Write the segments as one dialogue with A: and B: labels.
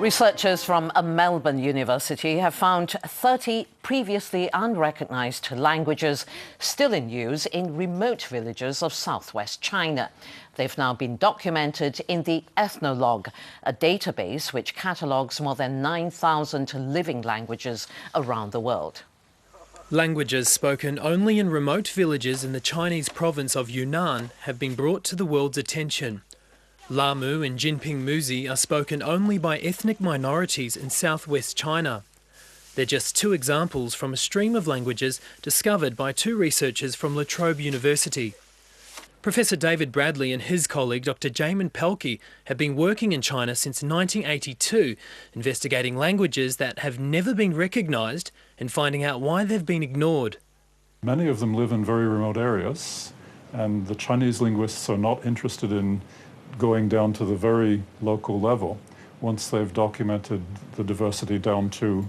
A: Researchers from a Melbourne university have found 30 previously unrecognised languages still in use in remote villages of southwest China. They've now been documented in the Ethnologue, a database which catalogues more than 9,000 living languages around the world.
B: Languages spoken only in remote villages in the Chinese province of Yunnan have been brought to the world's attention. Lamu and Jinping Muzi are spoken only by ethnic minorities in southwest China. They're just two examples from a stream of languages discovered by two researchers from La Trobe University. Professor David Bradley and his colleague Dr. Jamin Pelkey have been working in China since 1982, investigating languages that have never been recognised and finding out why they've been ignored.
C: Many of them live in very remote areas, and the Chinese linguists are not interested in going down to the very local level. Once they've documented the diversity down to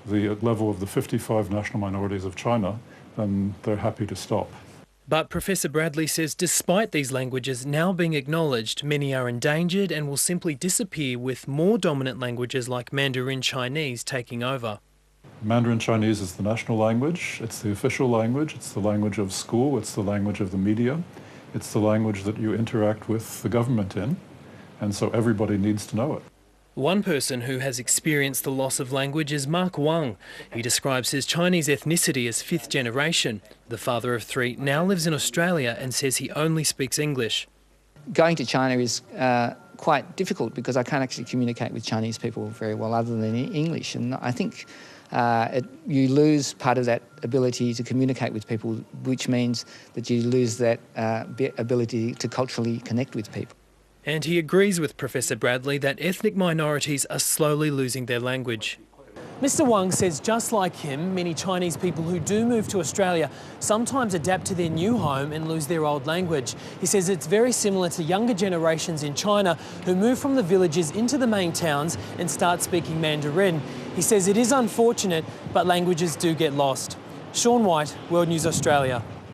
C: the level of the 55 national minorities of China, then they're happy to stop.
B: But Professor Bradley says despite these languages now being acknowledged, many are endangered and will simply disappear with more dominant languages like Mandarin Chinese taking over.
C: Mandarin Chinese is the national language, it's the official language, it's the language of school, it's the language of the media. It's the language that you interact with the government in, and so everybody needs to know it.
B: One person who has experienced the loss of language is Mark Wang. He describes his Chinese ethnicity as fifth generation. The father of three now lives in Australia and says he only speaks English.
D: Going to China is quite difficult because I can't actually communicate with Chinese people very well other than in English, and I think you lose part of that ability to communicate with people, which means that you lose that ability to culturally connect with people.
B: And he agrees with Professor Bradley that ethnic minorities are slowly losing their language. Mr. Wang says just like him, many Chinese people who do move to Australia sometimes adapt to their new home and lose their old language. He says it's very similar to younger generations in China who move from the villages into the main towns and start speaking Mandarin. He says it is unfortunate, but languages do get lost. Sean White, World News Australia.